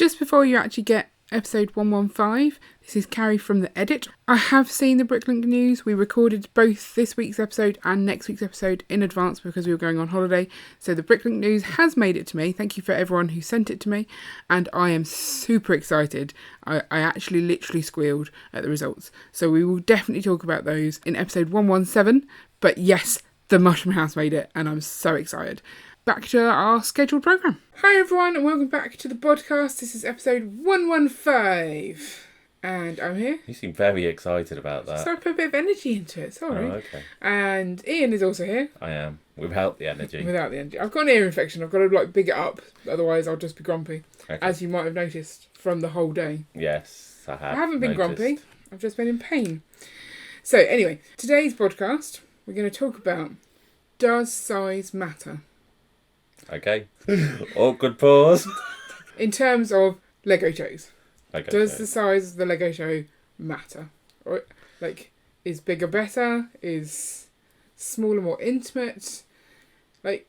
Just before you actually get episode 115, this is Carrie from The Edit. I have seen the Bricklink news. We recorded both this week's episode and next week's episode in advance because we were going on holiday. So the Bricklink news has made it to me. Thank you for everyone who sent it to me. And I am super excited. I actually literally squealed at the results. So we will definitely talk about those in episode 117. But yes, the Mushroom House made it and I'm so excited. Back to our scheduled programme. Hi everyone and welcome back to the Bodcast. This is episode 115 and I'm here. You seem very excited about that. So I put a bit of energy into it, sorry. Oh, okay. And Ian is also here. I am. Without the energy. Without the energy. I've got an ear infection. I've got to big it up. Otherwise I'll just be grumpy. Okay. As you might have noticed from the whole day. Yes, I have. I haven't been noticed. grumpy. I've just been in pain. So anyway, today's podcast, we're going to talk about, does size matter? Okay. Awkward pause. In terms of Lego shows. Does the the size of the Lego show matter? Or, is bigger better? Is smaller more intimate? What If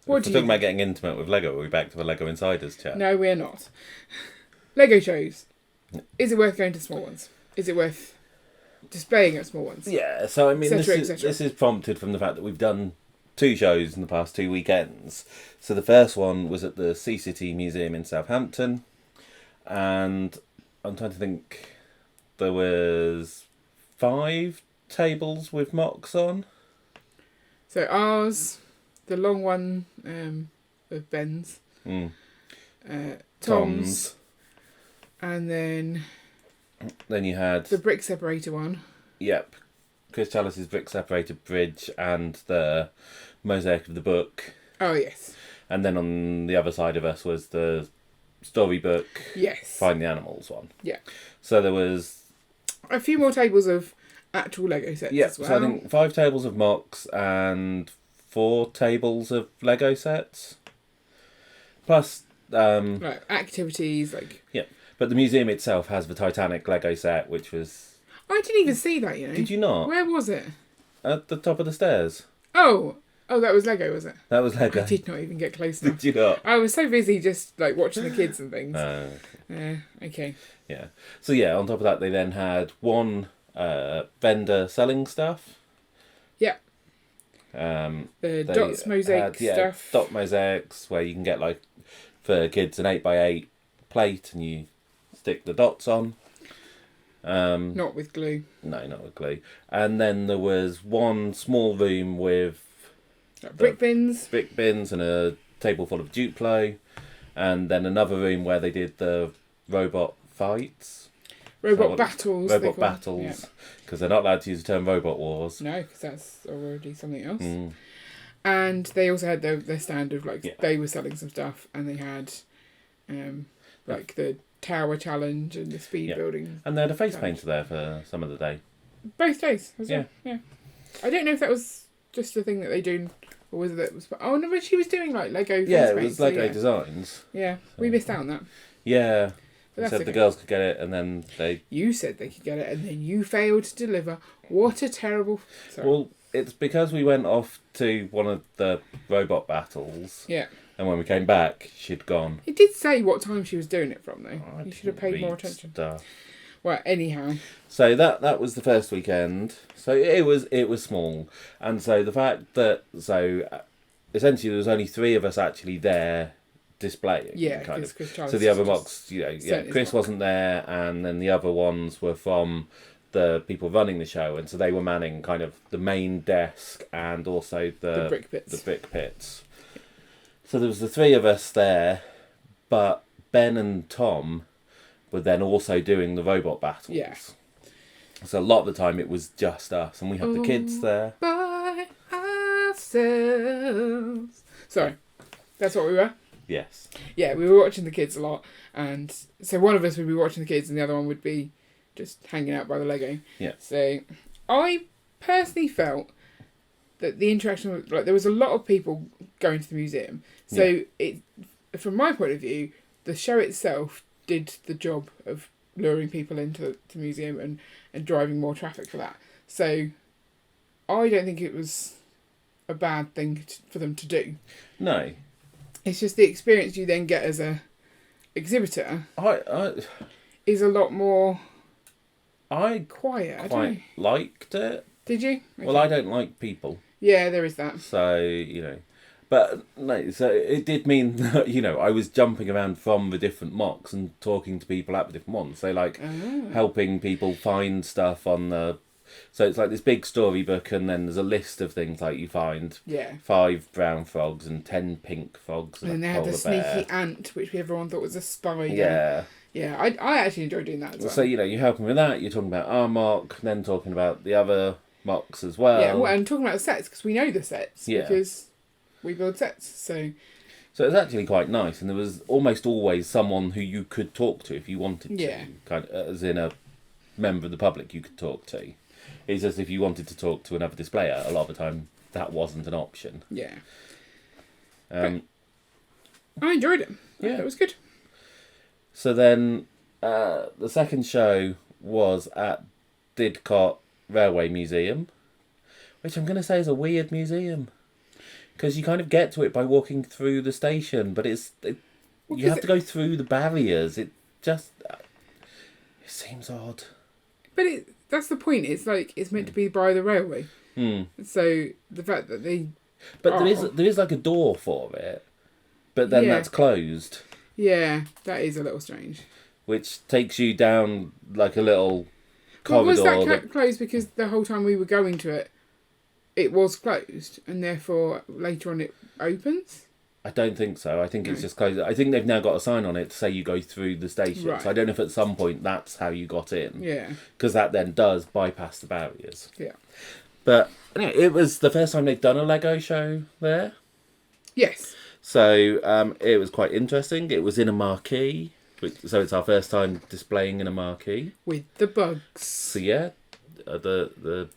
we're do you talking about getting intimate with Lego, are we back to the Lego Insiders chat? No, we're not. Lego shows. Is it worth going to small ones? Is it worth displaying at small ones? Yeah, so I mean, Cetera, this is prompted from the fact that we've done 2 shows in the past 2 weekends. So the first one was at the Sea City Museum in Southampton, and I'm trying to think, there was 5 tables with mocks on. So ours, the long one of Ben's, Tom's, and then you had the brick separator one. Yep, Chris Chalice's brick separated bridge and the mosaic of the book. Oh yes. And then on the other side of us was the storybook. Yes. Find the Animals one. Yeah. So there was a few more tables of actual Lego sets as well. So I think 5 tables of mocks and 4 tables of Lego sets. Plus activities Yeah. But the museum itself has the Titanic Lego set, which was... I didn't even see that, you know. Did you not? Where was it? At the top of the stairs. Oh, that was Lego, was it? That was Lego. I did not even get close enough. Did you not? I was so busy just watching the kids and things. Okay. Yeah. So yeah, on top of that, they then had one vendor selling stuff. Yeah. The dots mosaic stuff. Dot mosaics where you can get for kids an 8x8 plate and you stick the dots on. Not with glue. No, not with glue. And then there was one small room with brick bins and a table full of Duplo, and then another room where they did the robot fights. Battles. Robot battles. Because they're not allowed to use the term robot wars. No, because that's already something else. And they also had their stand of they were selling some stuff, and they had the tower challenge and the speed building. And they had a face painter there for some of the day. Both days as well. Yeah. I don't know if that was just a thing that they do, or was it that was... Oh no, but she was doing Lego face Yeah, it paint, was Lego designs. Yeah, we missed out on that. Yeah. But They said okay. the girls could get it, and then they... You said they could get it, and then you failed to deliver. What a terrible... Sorry. Well, it's because we went off to one of the robot battles. Yeah. And when we came back, she'd gone. It did say what time she was doing it from, though. I You should have paid more attention. Stuff. Well, anyhow. So that was the first weekend. So it was small, and so the fact that essentially there was only 3 of us actually there displaying. Yeah, kind of. Chris Charles So the other just mocks, Chris wasn't there, and then the other ones were from the people running the show, and so they were manning kind of the main desk and also the brick pits. The brick pits. So there was the 3 of us there, but Ben and Tom were then also doing the robot battles. Yeah. So a lot of the time it was just us, and we had the kids there. By ourselves. Sorry, that's what we were? Yes. Yeah, we were watching the kids a lot, and so one of us would be watching the kids and the other one would be just hanging out by the Lego. Yeah. So I personally felt that the interaction was, there was a lot of people going to the museum. So it, from my point of view, the show itself did the job of luring people into the museum and driving more traffic for that. So I don't think it was a bad thing for them to do. No. It's just the experience you then get as a exhibitor I is a lot more quiet. I don't quite know. liked it. Did you? Okay. Well, I don't like people. Yeah, there is that. So, you know. But, no, so it did mean that, you know, I was jumping around from the different mocks and talking to people at the different ones. So, like, helping people find stuff on the... So it's like this big storybook, and then there's a list of things like you find 5 brown frogs and 10 pink frogs and they a had the polar sneaky bear. ant, which everyone thought was a spider. Yeah. Yeah, I actually enjoyed doing that as well. So, you know, you're helping with that, you're talking about our mock, then talking about the other mocks as well. Yeah, well, and talking about sets, because we know the sets, because we build sets, so... So it was actually quite nice, and there was almost always someone who you could talk to if you wanted to. Yeah. Kind of, as in a member of the public you could talk to. It's just if you wanted to talk to another displayer, a lot of the time that wasn't an option. Yeah. I enjoyed it. Yeah. It was good. So then the second show was at Didcot Railway Museum, which I'm going to say is a weird museum. Because you kind of get to it by walking through the station, but you have to go through the barriers. It just... it seems odd. But that's the point. It's like, it's meant to be by the railway. So the fact that they... But there is like a door for it, but then that's closed. Yeah, that is a little strange. Which takes you down like a little corridor. Was that closed because the whole time we were going to it, it was closed, and therefore later on it opens? I don't think so. I think it's just closed. I think they've now got a sign on it to say you go through the station. Right. So I don't know if at some point that's how you got in. Yeah. Because that then does bypass the barriers. Yeah. But anyway, it was the first time they'd done a Lego show there. Yes. So it was quite interesting. It was in a marquee. So it's our first time displaying in a marquee. With the bugs. So yeah, the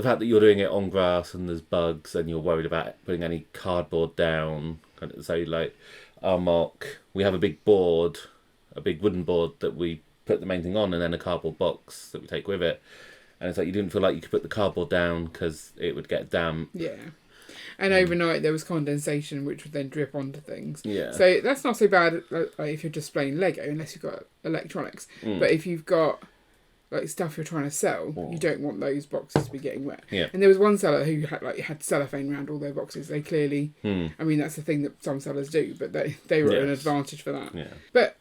fact that you're doing it on grass and there's bugs and you're worried about putting any cardboard down. So like our mock, we have a big board, a big wooden board that we put the main thing on, and then a cardboard box that we take with it. And it's like you didn't feel like you could put the cardboard down because it would get damp. Yeah. And overnight there was condensation, which would then drip onto things. Yeah. So that's not so bad like, if you're displaying Lego, unless you've got electronics. But if you've got like stuff you're trying to sell, you don't want those boxes to be getting wet. Yeah. And there was one seller who had cellophane around all their boxes. They clearly, I mean, that's the thing that some sellers do, but they were at an advantage for that. Yeah. But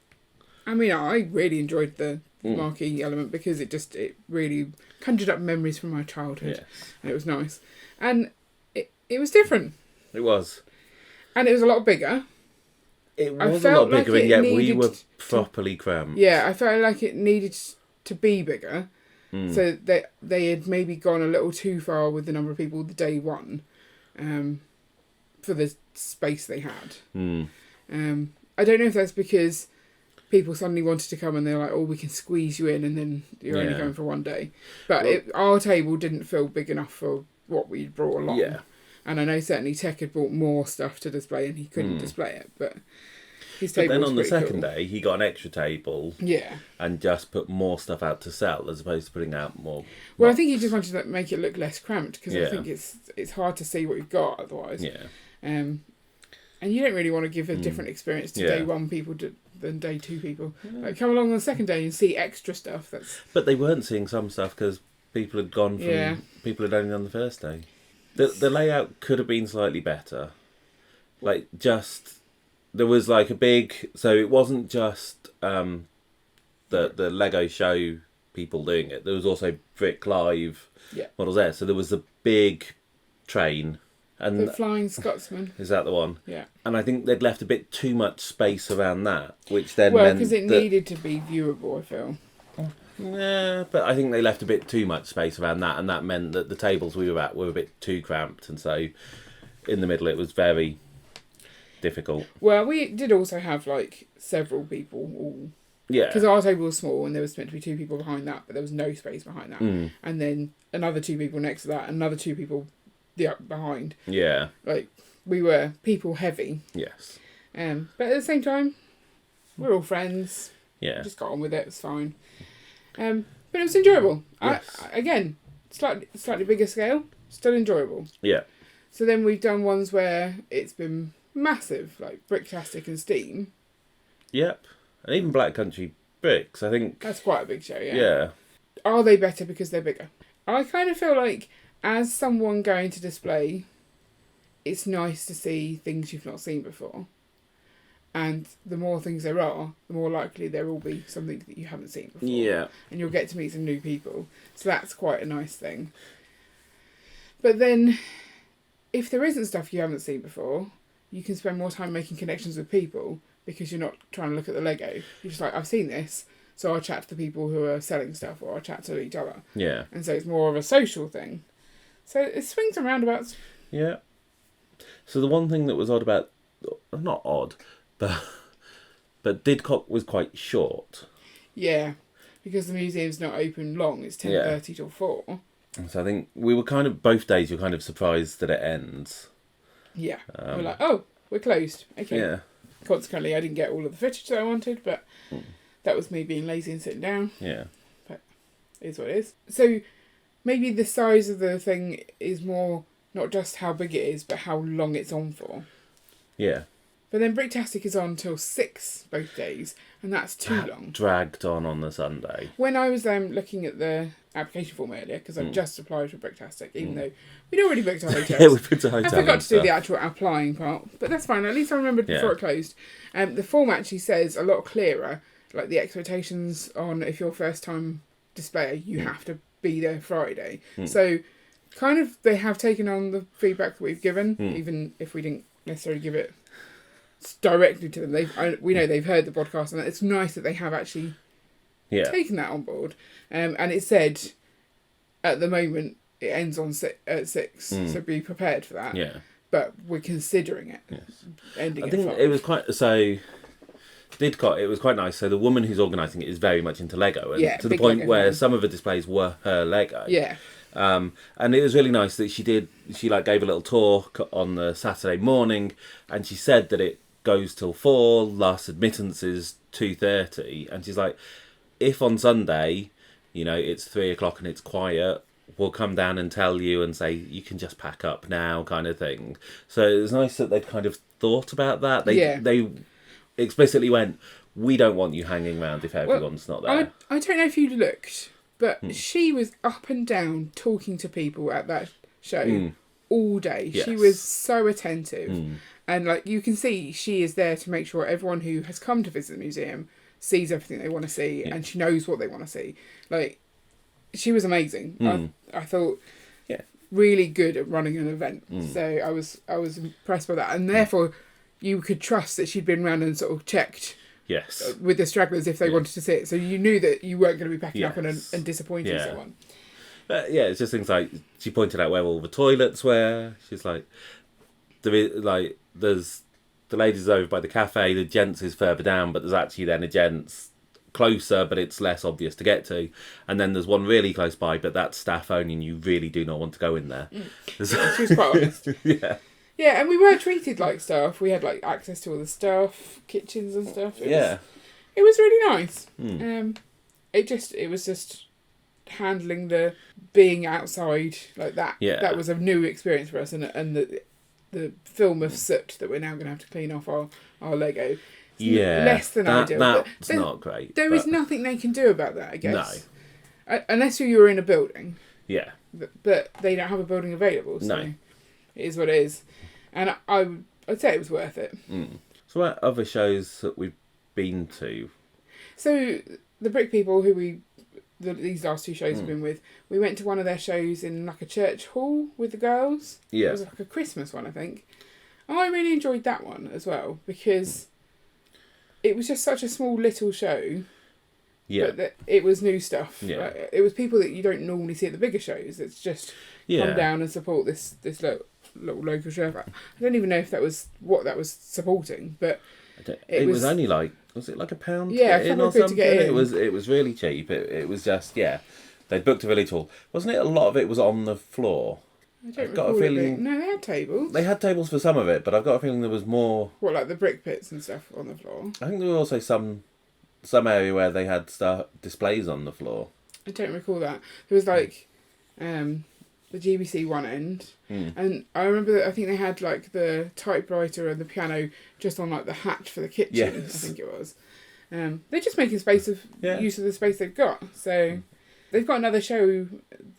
I mean, I really enjoyed the marquee element because it really conjured up memories from my childhood, and it was nice, and it was different. It was, and it was a lot bigger. It was a lot bigger, and yet we were properly cramped. Yeah, I felt like it needed to be bigger, so they had maybe gone a little too far with the number of people the day one, for the space they had. I don't know if that's because people suddenly wanted to come and they're like, oh, we can squeeze you in, and then you're only going for one day. But our table didn't feel big enough for what we'd brought along. Yeah. And I know certainly Tech had brought more stuff to display and he couldn't display it, but his table then was on the pretty second cool. day, he got an extra table. Yeah. And just put more stuff out to sell as opposed to putting out more. Well, I think he just wanted to make it look less cramped because I Yeah. think it's hard to see what you've got otherwise. Yeah. And you don't really want to give a different experience to day one people than day two people. Like, come along on the second day and see extra stuff. But they weren't seeing some stuff because people had gone from people had only done the first day. The layout could have been slightly better. Like there was like a big, so it wasn't just the Lego show people doing it. There was also Brick Live models there. So there was a big train. And the Flying Scotsman. Is that the one? Yeah. And I think they'd left a bit too much space around that, which then well, meant because it needed to be viewable, I feel. Yeah, but I think they left a bit too much space around that, and that meant that the tables we were at were a bit too cramped, and so in the middle it was very difficult. Well, we did also have like several people all. Yeah. Because our table was small and there was meant to be 2 people behind that, but there was no space behind that. And then another 2 people next to that, another 2 people behind. Yeah. Like, we were people heavy. Yes. But at the same time, we're all friends. Yeah. Just got on with it. It was fine. But it was enjoyable. Yes. Again, slightly bigger scale, still enjoyable. Yeah. So then we've done ones where it's been massive, like Bricktastic and Steam. Yep. And even Black Country Bricks, I think... That's quite a big show, yeah. Yeah. Are they better because they're bigger? I kind of feel like, as someone going to display, it's nice to see things you've not seen before. And the more things there are, the more likely there will be something that you haven't seen before. Yeah. And you'll get to meet some new people. So that's quite a nice thing. But then, if there isn't stuff you haven't seen before, you can spend more time making connections with people because you're not trying to look at the Lego. You're just like, I've seen this, so I'll chat to the people who are selling stuff, or I'll chat to each other. Yeah. And so it's more of a social thing. So it swings and roundabouts. Yeah. So the one thing that was odd about... Not odd, but Didcot was quite short. Yeah, because the museum's not open long. It's 10:30 till 4. So I think we were kind of... Both days you're kind of surprised that it ends. Yeah. We're like, oh, we're closed. Okay. Yeah. Consequently, I didn't get all of the footage that I wanted, but that was me being lazy and sitting down. Yeah. But it is what it is. So maybe the size of the thing is more not just how big it is, but how long it's on for. Yeah. But then Bricktastic is on till 6 both days, and that's too long. Dragged on the Sunday. When I was looking at the application form earlier, because I've just applied for Bricktastic, even though we'd already booked our hotels. Yeah, we booked a hotel. I forgot to do the actual applying part, but that's fine. At least I remembered before it closed. The form actually says a lot clearer, like the expectations on if you're first time displayer, you have to be there Friday. So kind of they have taken on the feedback that we've given, even if we didn't necessarily give it directly to them. We know they've heard the podcast, and it's nice that they have actually taken that on board. And it said at the moment it ends on at 6, so be prepared for that. Yeah. But we're considering it. Yes. Ending I think at 5. it was quite... So... Didcot, it was quite nice. So the woman who's organising it is very much into Lego, and to the point Lego where fan. some of the displays were her Lego. Yeah. And it was really nice that she gave a little talk on the Saturday morning, and she said that it goes till 4, last admittance is 2:30, and she's like, if on Sunday, it's 3 o'clock and it's quiet, we'll come down and tell you and say you can just pack up now, kind of thing. So it was nice that they'd kind of thought about that. They explicitly went, we don't want you hanging around if everyone's not there. I don't know if you looked, but she was up and down talking to people at that show all day. Yes. She was so attentive. And you can see she is there to make sure everyone who has come to visit the museum sees everything they want to see, and she knows what they want to see. She was amazing. I thought really good at running an event. So I was impressed by that. And therefore you could trust that she'd been around and sort of checked with the stragglers if they wanted to see it. So you knew that you weren't going to be packing up and disappointing someone. But it's just things like, she pointed out where all the toilets were. She's like, there's the ladies over by the cafe, the gents is further down, but there's actually then a gents closer, but it's less obvious to get to. And then there's one really close by, but that's staff only, and you really do not want to go in there. She was quite honest. Yeah, and we were treated like staff. We had access to all the stuff, kitchens and stuff. It was really nice. It was just handling the being outside like that. Yeah. That was a new experience for us, and the film of soot that we're now going to have to clean off our Lego. Less than ideal. That's not great. There is nothing they can do about that, I guess. No. Unless you were in a building. Yeah. But they don't have a building available, so it is what it is. And I'd say it was worth it. So what other shows that we've been to? So the Brick People, who these last 2 shows have been with, we went to one of their shows in a church hall with the girls. Yeah. It was a Christmas one, I think. And I really enjoyed that one as well, because it was just such a small little show. Yeah. But it was new stuff. Yeah. It was people that you don't normally see at the bigger shows. It's just come down and support this little local show. I don't even know if that was what that was supporting, but it was only was it £1 to get in or something? To get in. It was really cheap. It was just they'd booked a village hall. Wasn't it? A lot of it was on the floor. I've got a feeling. No, they had tables. They had tables for some of it, but I've got a feeling there was more. What, like the brick pits and stuff on the floor? I think there were also some area where they had displays on the floor. I don't recall that. There was the GBC one end, and I remember that I think they had the typewriter and the piano just on the hatch for the kitchen. Yes. I think it was, They're just making use of the space they've got. So they've got another show,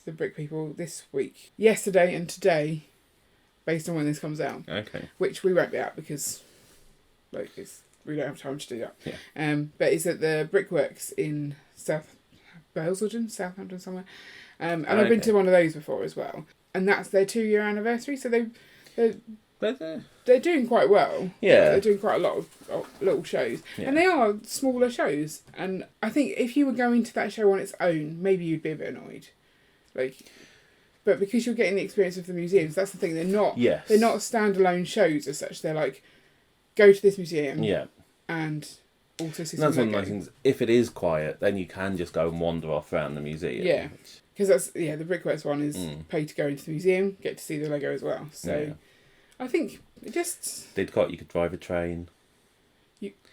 the Brick People, this week, yesterday and today, based on when this comes out. Okay. Which we won't be at because we don't have time to do that. Yeah. But it's at the Brickworks in South Basildon, Southampton somewhere. And I've been to one of those before as well. And that's their 2-year anniversary, so they're doing quite well. Yeah. They're doing quite a lot of little shows. Yeah. And they are smaller shows. And I think if you were going to that show on its own, maybe you'd be a bit annoyed. But because you're getting the experience of the museums, that's the thing. They're not standalone shows as such. They're like, go to this museum. Yeah. And also see that's one of those things. If it is quiet, then you can just go and wander off around the museum. Yeah. Because the Brickworks one is pay to go into the museum, get to see the Lego as well. So I think it just... Didcot, you could drive a train.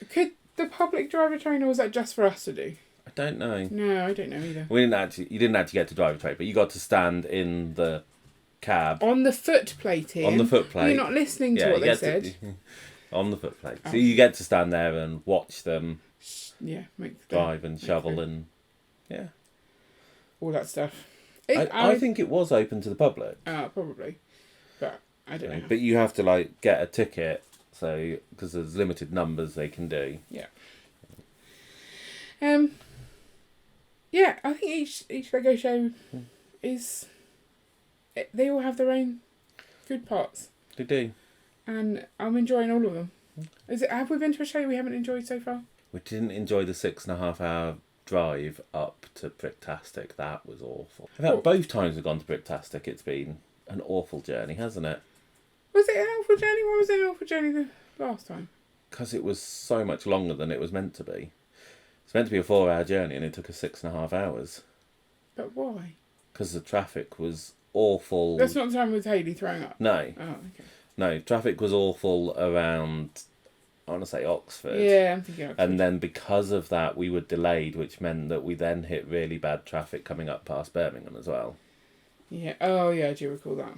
Could the public drive a train, or was that just for us to do? I don't know. No, I don't know either. You didn't actually get to drive a train, but you got to stand in the cab. On the footplate here. On the footplate. You're not listening to what they said. On the footplate. So you get to stand there and watch them drive and shovel and... Yeah. All that stuff. I think it was open to the public. Probably. But I don't know. But you have to get a ticket, so because there's limited numbers they can do. Yeah. I think each Lego show is... They all have their own good parts. They do. And I'm enjoying all of them. Have we been to a show we haven't enjoyed so far? We didn't enjoy the 6.5 hour drive up to Bricktastic. That was awful. In fact, both times we've gone to Bricktastic, it's been an awful journey, hasn't it? Was it an awful journey? Why was it an awful journey the last time? Because it was so much longer than it was meant to be. It's meant to be a 4-hour journey and it took us 6.5 hours. But why? Because the traffic was awful. That's not the time with Hayley throwing up? No. Oh, okay. No, traffic was awful around, I want to say Oxford. Yeah, I'm thinking Oxford. And then because of that, we were delayed, which meant that we then hit really bad traffic coming up past Birmingham as well. Yeah. Oh, yeah, I do recall that.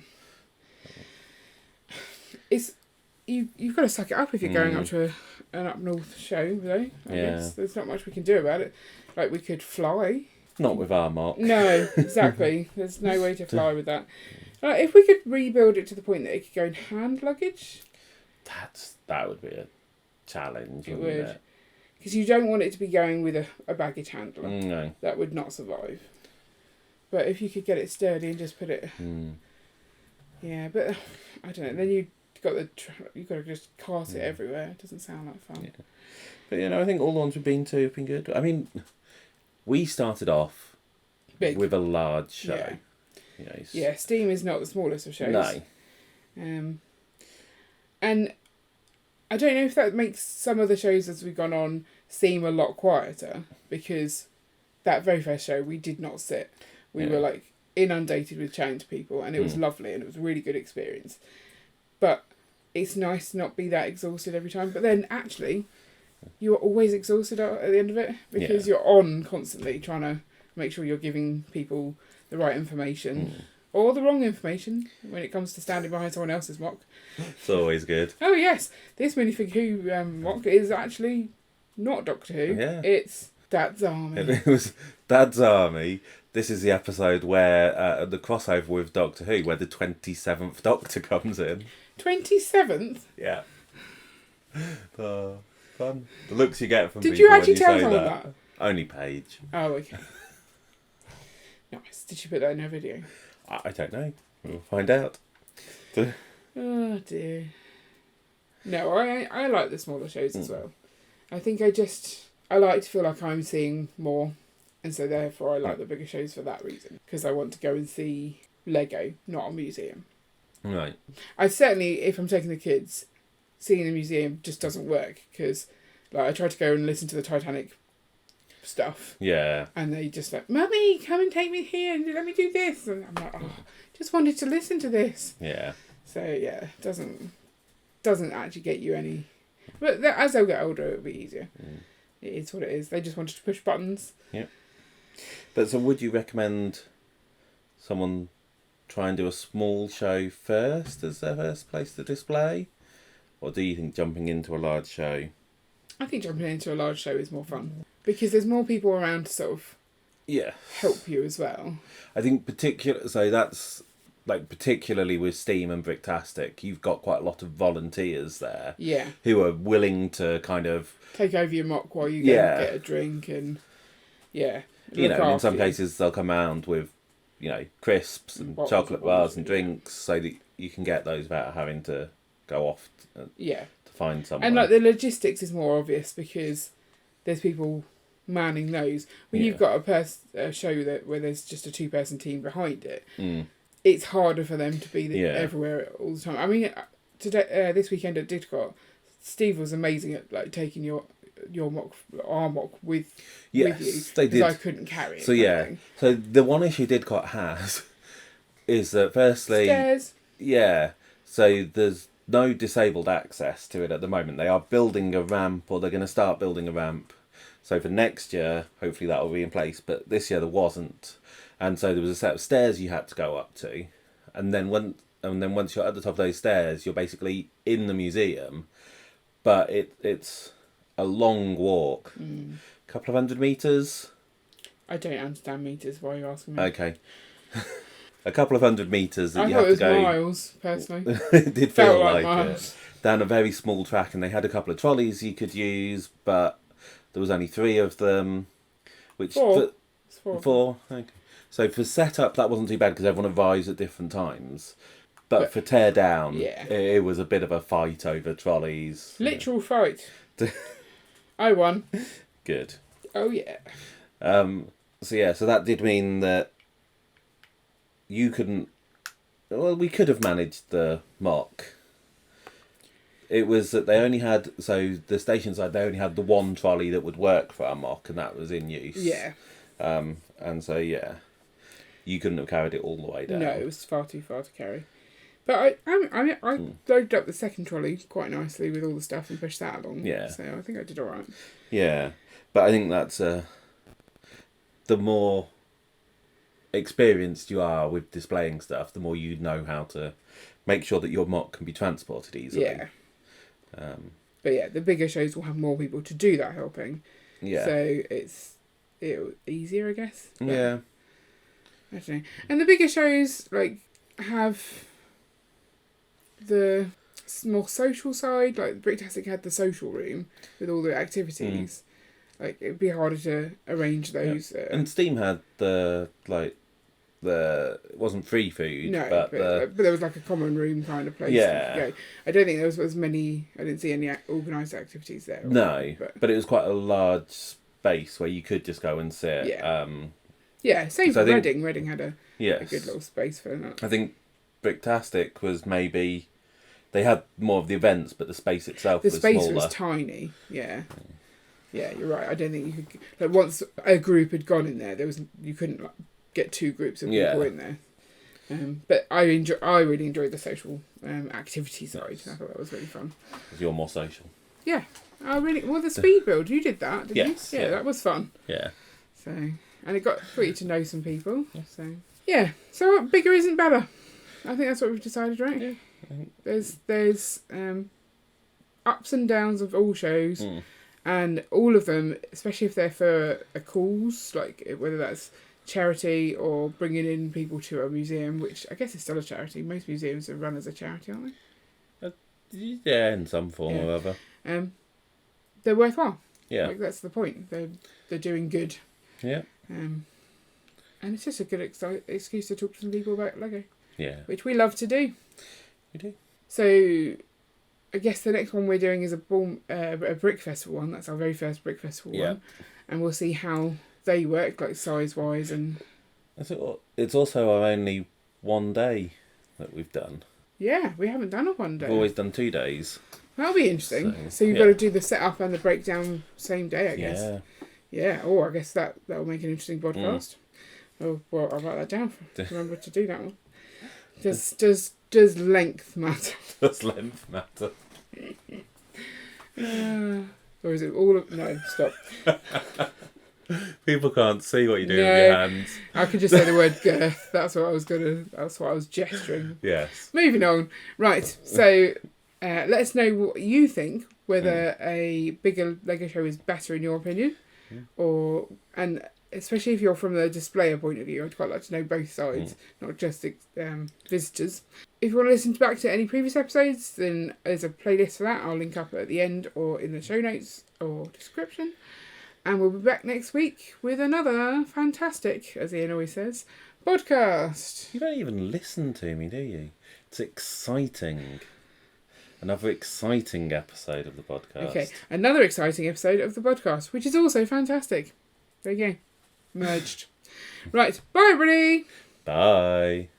You've got to suck it up if you're going up to an up north show, though. I guess there's not much we can do about it. We could fly. Not with our Mark. No, exactly. There's no way to fly with that. If we could rebuild it to the point that it could go in hand luggage... That would be a challenge, it wouldn't would. it? Because you don't want it to be going with a baggage handler. No. That would not survive. But if you could get it sturdy and just put it... Yeah, but I don't know. Then you've got to just cart it everywhere. It doesn't sound like fun. Yeah. But, I think all the ones we've been to have been good. I mean, we started off big with a large show. Yeah. Yeah, Steam is not the smallest of shows. No. And I don't know if that makes some of the shows as we've gone on seem a lot quieter, because that very first show we did not sit. We were inundated with chatting to people, and it was lovely and it was a really good experience. But it's nice to not be that exhausted every time. But then actually, you're always exhausted at the end of it, because you're on constantly trying to make sure you're giving people the right information or the wrong information when it comes to standing behind someone else's mock. It's always good. Oh yes, this minifig Who mock is actually not Doctor Who. Yeah. It's Dad's Army. It was Dad's Army. This is the episode where the crossover with Doctor Who, where the 27th Doctor comes in. 27th? Yeah. Fun. The looks you get from Did people you actually when you tell say someone that. that? Only Paige. Oh, okay. Nice. Did she put that in her video? I don't know. We'll find out. Oh dear. No, I like the smaller shows as well. I think I like to feel like I'm seeing more, and so therefore I like the bigger shows for that reason, because I want to go and see Lego, not a museum. Right. I certainly, if I'm taking the kids, seeing a museum just doesn't work, because I tried to go and listen to the Titanic stuff. Yeah. And they just Mummy, come and take me here and let me do this. And I'm like, just wanted to listen to this. Yeah. So yeah, it doesn't actually get you any. But as they'll get older, it'll be easier. It is what it is. They just wanted to push buttons. Yeah. But so would you recommend someone try and do a small show first as their first place to display? Or do you think jumping into a large show I think jumping into a large show is more fun because there's more people around to sort of help you as well. I think that's like particularly with Steam and Bricktastic, you've got quite a lot of volunteers there. Yeah. Who are willing to kind of take over your mock while you go and get a drink and in some cases they'll come around with crisps and chocolate bars and drinks so that you can get those without having to go off to find someone. And like the logistics is more obvious because there's people manning those. When you've got a show where there's just a 2-person team behind it, it's harder for them to be everywhere all the time. I mean, today this weekend at Didcot, Steve was amazing at like taking our mock with you. They did. I couldn't carry it. So so the one issue Didcot has is that firstly, stairs. Yeah, so there's no disabled access to it at the moment. They are building a ramp, or they're going to start building a ramp. So for next year, hopefully that will be in place. But this year there wasn't, and so there was a set of stairs you had to go up to, and then once you're at the top of those stairs, you're basically in the museum, but it's a long walk, a couple of 100 meters. I don't understand meters. Why are you asking me? Okay. A couple of 100 meters that I you thought have to go. It was miles, personally. It did feel like miles. it. Down a very small track, and they had a couple of trolleys you could use, but there was only 3 of them. Which four. Okay. So for setup, that wasn't too bad because everyone arrives at different times. But for tear down, it was a bit of a fight over trolleys. Literal fight. I won. Good. Oh yeah. So that did mean that you couldn't. Well, we could have managed the mock. It was that they only had the station side. They only had the one trolley that would work for our mock, and that was in use. Yeah. And so you couldn't have carried it all the way down. No, it was far too far to carry. But I loaded up the second trolley quite nicely with all the stuff and pushed that along. Yeah. So I think I did all right. Yeah, but I think that's the more experienced you are with displaying stuff, the more you know how to make sure that your mock can be transported easily. Yeah. But the bigger shows will have more people to do that helping. Yeah. So it's easier, I guess. But yeah. I don't know. And the bigger shows have the more social side, like Bricktastic had the social room with all the activities. It'd be harder to arrange those. Yeah. And Steam had it wasn't free food. No, but there was like a common room kind of place. Yeah. To go. I don't think there was as many. I didn't see any organised activities there. No, but it was quite a large space where you could just go and sit. Yeah. Same for Reading. Reading had a good little space for that. I think Bricktastic was maybe they had more of the events, but the space itself was smaller. The space was tiny. Yeah. Yeah, you're right. I don't think you could once a group had gone in there, you couldn't get 2 groups of people in there. But I really enjoyed the social activity side. I thought that was really fun. Because you're more social. Yeah, the speed build you did that, didn't you? Yeah, that was fun. Yeah. So and it got you to know some people. So bigger isn't better. I think that's what we've decided, right? Yeah. There's ups and downs of all shows. And all of them, especially if they're for a cause, like whether that's charity or bringing in people to a museum, which I guess is still a charity. Most museums are run as a charity, aren't they? Yeah, in some form or other. They're worthwhile. Yeah. That's the point. They're doing good. Yeah. And it's just a good excuse to talk to some people about Lego. Yeah. Which we love to do. We do. So I guess the next one we're doing is a brick festival one. That's our very first brick festival one, and we'll see how they work, like size wise. And it's also our only one day that we've done. Yeah, we haven't done a one day. We've always done 2 days. That'll be interesting. So you've got to do the setup and the breakdown same day, I guess. Yeah. Yeah. Oh, I guess that'll make an interesting podcast. Oh, well, I'll write that down. Remember to do that one. Does length matter? Does length matter? Or is it all of... No, stop. People can't see what you do with your hands. I could just say the word girth. That's what I was gesturing. Yes. Moving on. Right, so let us know what you think whether a bigger Lego show is better in your opinion, and especially if you're from the displayer point of view, I'd quite like to know both sides, not just visitors. If you want to listen back to any previous episodes, then there's a playlist for that. I'll link up at the end or in the show notes or description. And we'll be back next week with another fantastic, as Ian always says, podcast. You don't even listen to me, do you? It's exciting. Another exciting episode of the podcast. Okay, another exciting episode of the podcast, which is also fantastic. There you go. Merged. Right, bye everybody! Bye.